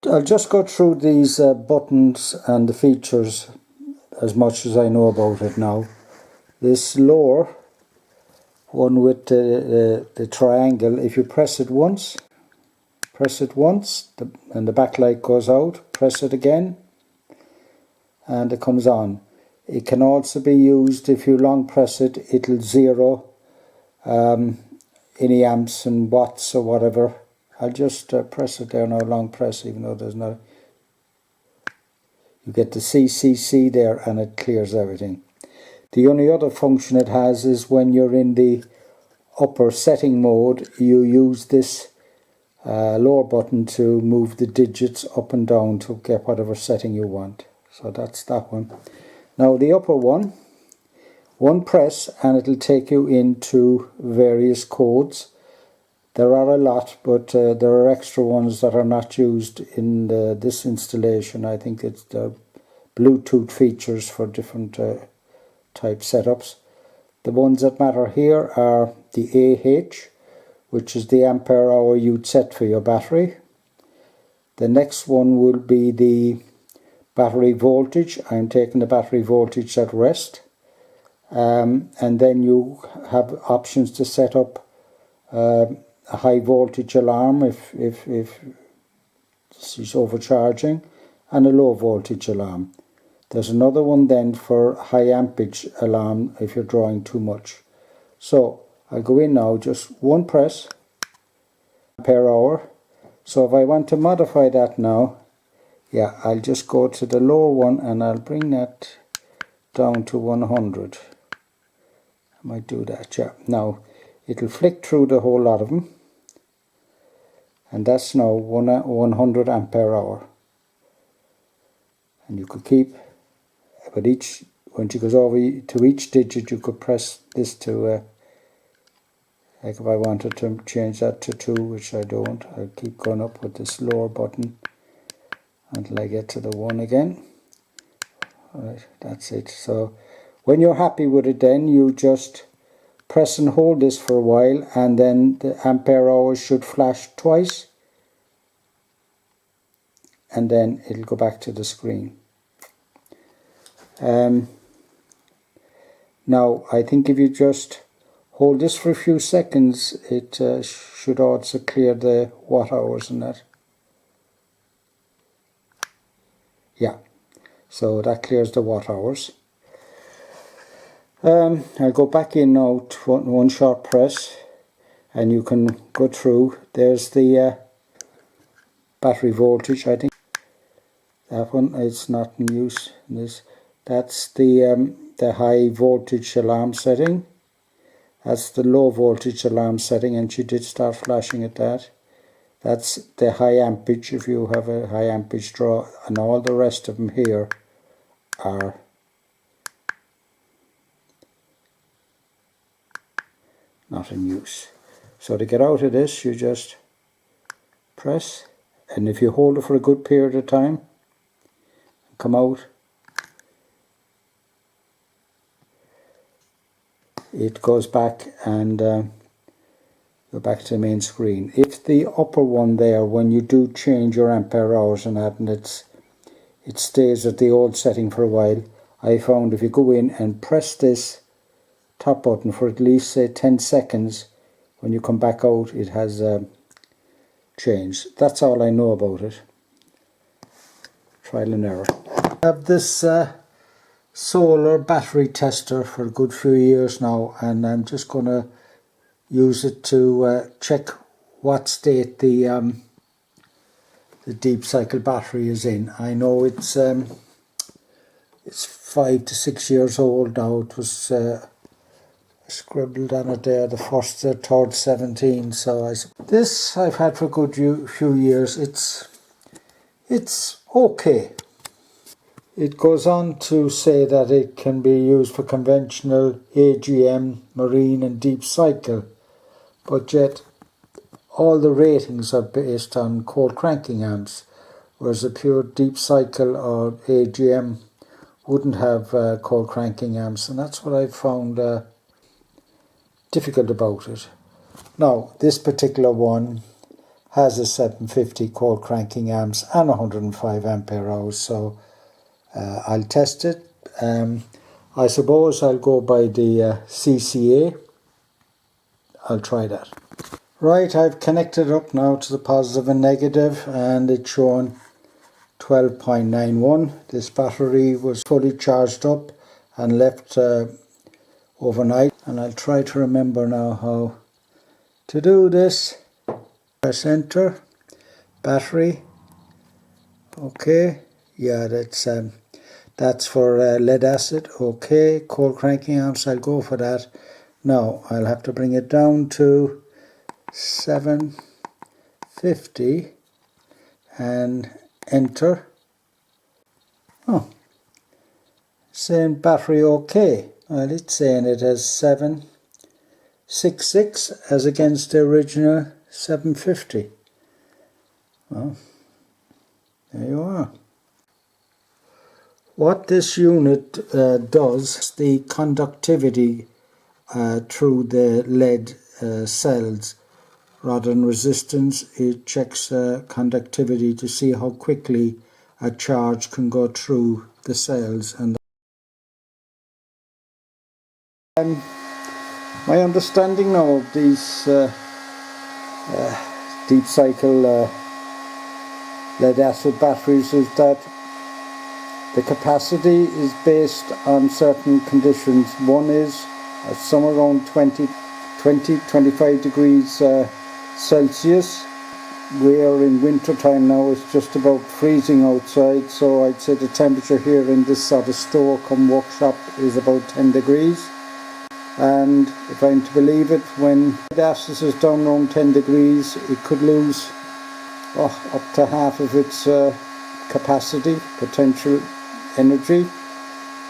I'll just go through these buttons and the features as much as I know about it now. This lower one with the triangle, if you press it once, and the backlight goes out, press it again, and it comes on. It can also be used, if you long press it, it'll zero any amps and watts or whatever. I'll just press it there now, long press, even though there's no... You get the CCC there and it clears everything. The only other function it has is when you're in the upper setting mode, you use this lower button to move the digits up and down to get whatever setting you want. So that's that one. Now the upper one press and it'll take you into various codes. There are a lot, but there are extra ones that are not used in this installation. I think it's the Bluetooth features for different type setups. The ones that matter here are the AH, which is the ampere hour you'd set for your battery. The next one will be the battery voltage. I'm taking the battery voltage at rest. And then you have options to set up a high voltage alarm if it's overcharging, and a low voltage alarm. There's another one then for high ampage alarm if you're drawing too much. So I'll go in now, just one press, ampere hour. So if I want to modify that now, yeah, I'll just go to the lower one and I'll bring that down to 100. I might do that, yeah. Now it'll flick through the whole lot of them, and that's now 100 ampere hour. And you could keep, but when she goes over to each digit, you could press this to, like if I wanted to change that to 2, which I don't, I'll keep going up with this lower button until I get to the 1 again. Alright, that's it. So when you're happy with it, then you just press and hold this for a while, and then the ampere hours should flash twice, and then it'll go back to the screen. Now I think if you just hold this for a few seconds, it should also clear the watt hours and that. Yeah, so that clears the watt hours. I'll go back in now to one short press, and you can go through. There's the battery voltage, I think. That one is not in use. That's the high voltage alarm setting. That's the low voltage alarm setting, and she did start flashing at that. That's the high ampage if you have a high ampage draw, and all the rest of them here are not in use. So to get out of this, you just press, and if you hold it for a good period of time, come out, it goes back and go back to the main screen. If the upper one there, when you do change your ampere hours and that, and it stays at the old setting for a while, I found if you go in and press this top button for at least say 10 seconds, when you come back out it has changed. That's all I know about it. Trial and error. I have this solar battery tester for a good few years now, and I'm just going to use it to check what state the deep cycle battery is in. I know it's 5 to 6 years old now. It was scribbled on it there, the 1st, 3rd, 17. So this I've had for a good few years. It's okay. It goes on to say that it can be used for conventional AGM, marine and deep cycle, but yet all the ratings are based on cold cranking amps, whereas a pure deep cycle or AGM wouldn't have cold cranking amps, and that's what I found difficult about it. Now this particular one, has a 750 cold cranking amps and 105 ampere hours, so I'll test it. I suppose I'll go by the CCA. I'll try that. Right, I've connected up now to the positive and negative, and it's showing 12.91. This battery was fully charged up and left overnight, and I'll try to remember now how to do this. Press enter, battery, okay, yeah, that's for lead acid, okay. Cold cranking amps, I'll go for that. Now I'll have to bring it down to 750 and enter. Oh, saying battery okay. Well, it's saying it has 766 as against the original 750. Well, there you are. What this unit does, the conductivity through the lead cells rather than resistance. It checks conductivity to see how quickly a charge can go through the cells. And my understanding now of these deep cycle lead acid batteries is that the capacity is based on certain conditions. One is somewhere around 25 degrees Celsius. We are in winter time now, it's just about freezing outside, so I'd say the temperature here in this sort of store come workshop is about 10 degrees. And if I'm to believe it, when the acid is down around 10 degrees, it could lose up to half of its capacity, potential energy.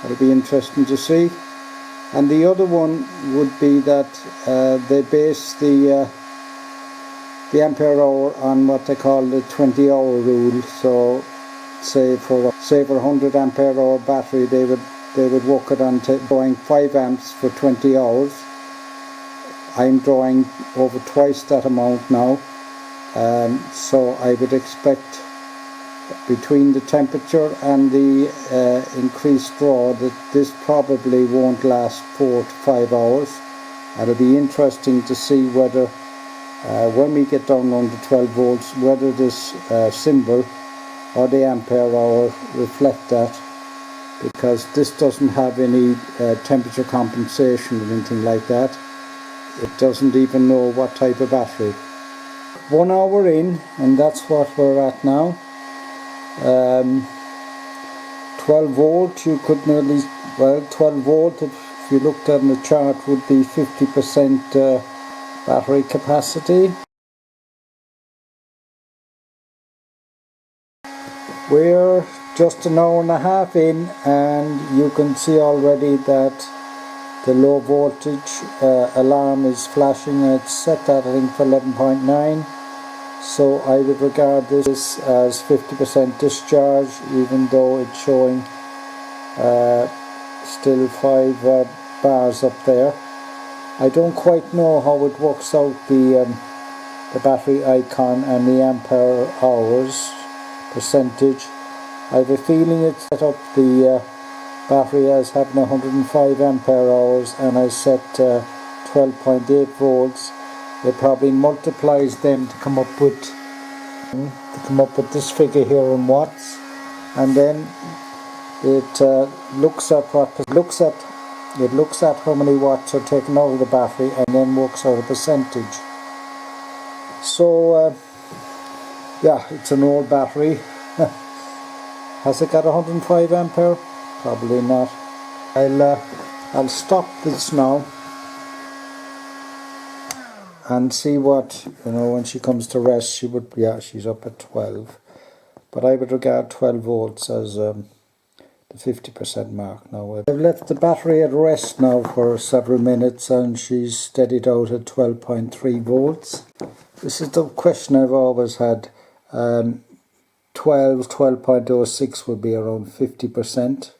That'll be interesting to see. And the other one would be that they base the ampere hour on what they call the 20-hour rule. So say for a 100 ampere hour battery, they would work it on drawing 5 amps for 20 hours. I'm drawing over twice that amount now, so I would expect between the temperature and the increased draw that this probably won't last 4 to 5 hours. It'll be interesting to see whether when we get down under 12 volts, whether this symbol or the ampere hour reflect that, because this doesn't have any temperature compensation or anything like that. It doesn't even know what type of battery. 1 hour in, and that's what we're at now. 12 volt, you could nearly, well, 12 volt if you looked at the chart would be 50% battery capacity. We're just an hour and a half in, and you can see already that the low voltage alarm is flashing. It's set that I think for 11.9, so I would regard this as 50% discharge, even though it's showing still 5 bars up there. I don't quite know how it works out, the battery icon and the ampere hours percentage. I have a feeling it's set up the battery as having 105 ampere hours, and I set 12.8 volts. It probably multiplies them to come up with this figure here in watts, and then it looks at how many watts are taken out of the battery and then works out a percentage. So yeah, it's an old battery. Has it got 105 ampere? Probably not. I'll stop this now and see what, when she comes to rest, she's up at 12. But I would regard 12 volts as the 50% mark now. I've left the battery at rest now for several minutes, and she's steadied out at 12.3 volts. This is the question I've always had. 12.06 would be around 50%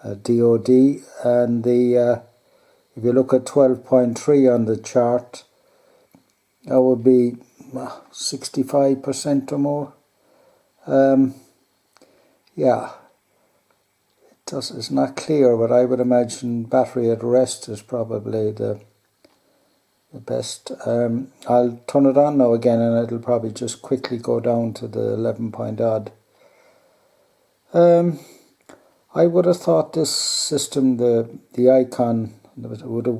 DOD, and if you look at 12.3 on the chart, that would be 65% or more. Yeah, it's not clear, but I would imagine battery at rest is probably the best. I'll turn it on now again, and it'll probably just quickly go down to the 11 point odd. I would have thought this system, the icon would have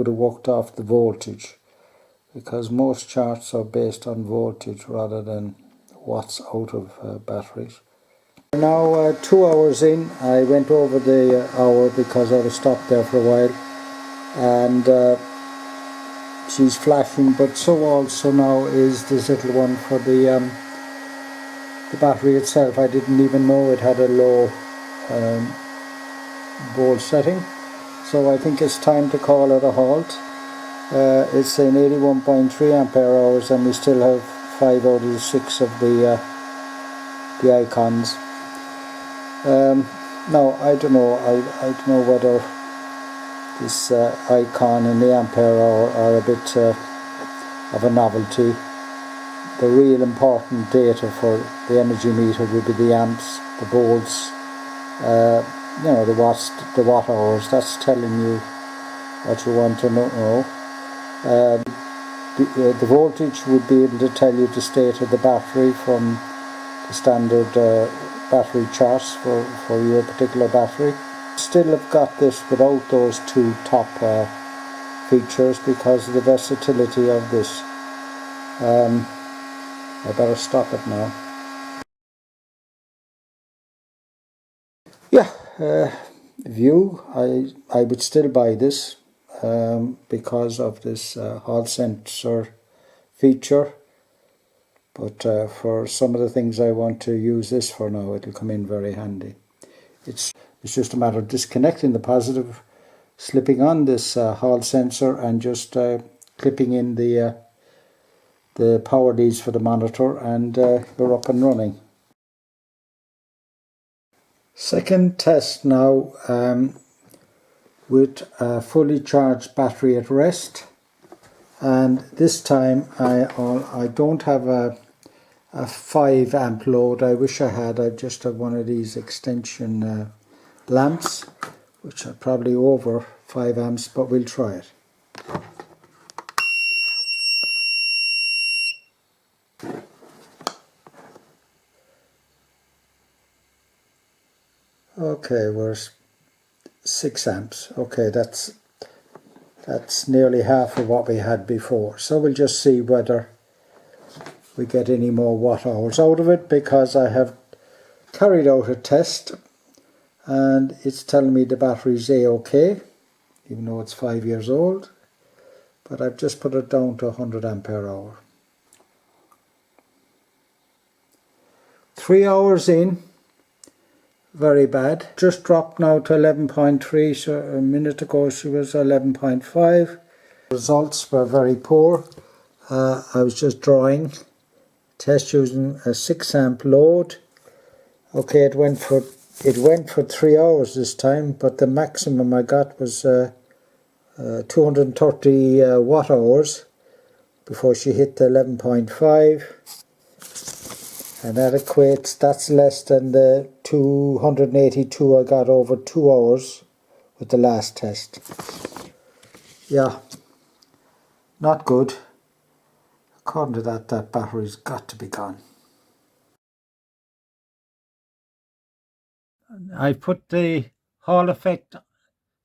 worked off the voltage, because most charts are based on voltage rather than watts out of batteries. We're now 2 hours in. I went over the hour because I was stopped there for a while, and she's flashing, but so also now is this little one for the battery itself. I didn't even know it had a low volt setting, so I think it's time to call it a halt. It's saying 81.3 ampere hours, and we still have 5 out of the 6 of the icons. Now I don't know. I don't know whether this icon and the ampere hour are a bit of a novelty. The real important data for the energy meter would be the amps, the volts, the watts, the watt hours. That's telling you what you want to know. The voltage would be able to tell you the state of the battery from the standard battery charts for your particular battery. Still have got this without those two top features because of the versatility of this. I better stop it now. Yeah, view, I would still buy this because of this hall sensor feature, but for some of the things I want to use this for now, it'll come in very handy. It's just a matter of disconnecting the positive, slipping on this hall sensor, and just clipping in the power leads for the monitor, and you're up and running. Second test now with a fully charged battery at rest, and this time I don't have a 5 amp load. I wish I had. I just have one of these extension lamps, which are probably over 5 amps, but we'll try it. Okay, we're 6 amps. Okay, that's nearly half of what we had before. So we'll just see whether we get any more watt hours out of it, because I have carried out a test and it's telling me the battery's A-OK, even though it's 5 years old. But I've just put it down to 100 ampere hour. 3 hours in. Very bad. Just dropped now to 11.3, so a minute ago she was 11.5. Results were very poor. I was just drawing. Test using a 6 amp load. Okay, it went for 3 hours this time, but the maximum I got was 230 watt hours before she hit the 11.5. And that equates, that's less than the 282 I got over 2 hours with the last test. Yeah, not good. According to that battery's got to be gone. I put the Hall effect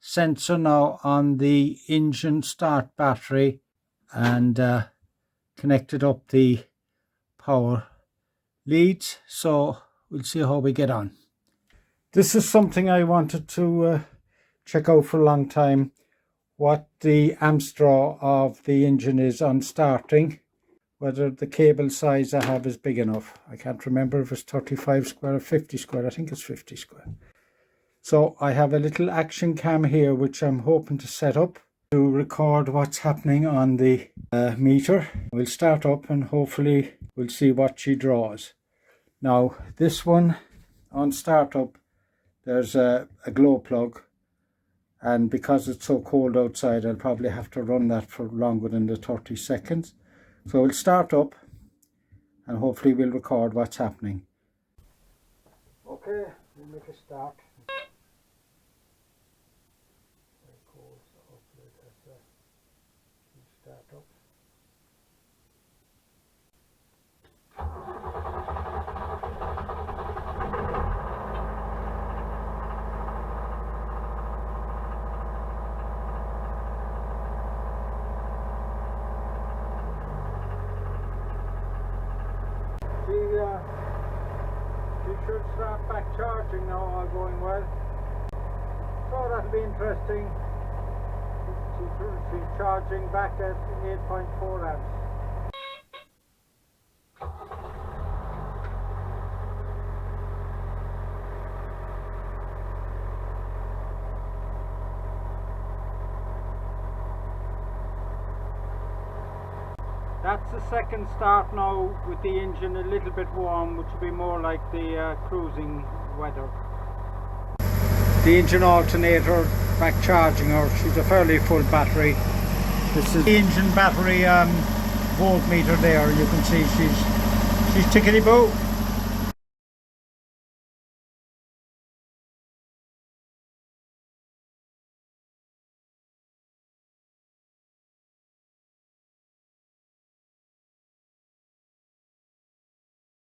sensor now on the engine start battery and connected up the power leads, so we'll see how we get on. This is something I wanted to check out for a long time, what the amps draw of the engine is on starting, whether the cable size I have is big enough. I can't remember if it's 35 square or 50 square. I think it's 50 square. So I have a little action cam here which I'm hoping to set up to record what's happening on the meter. We'll start up and hopefully we'll see what she draws. Now this one on startup, there's a glow plug, and because it's so cold outside I'll probably have to run that for longer than the 30 seconds. So we'll start up and hopefully we'll record what's happening. Okay, we'll make a start. Start up. She should start back charging now, all going well. So that'll be interesting. She's charging back at 8.4 amps. That's the second start now with the engine a little bit warm, which will be more like the cruising weather. The engine alternator back charging her. She's a fairly full battery. This is the engine battery voltmeter there. You can see she's tickety-boo.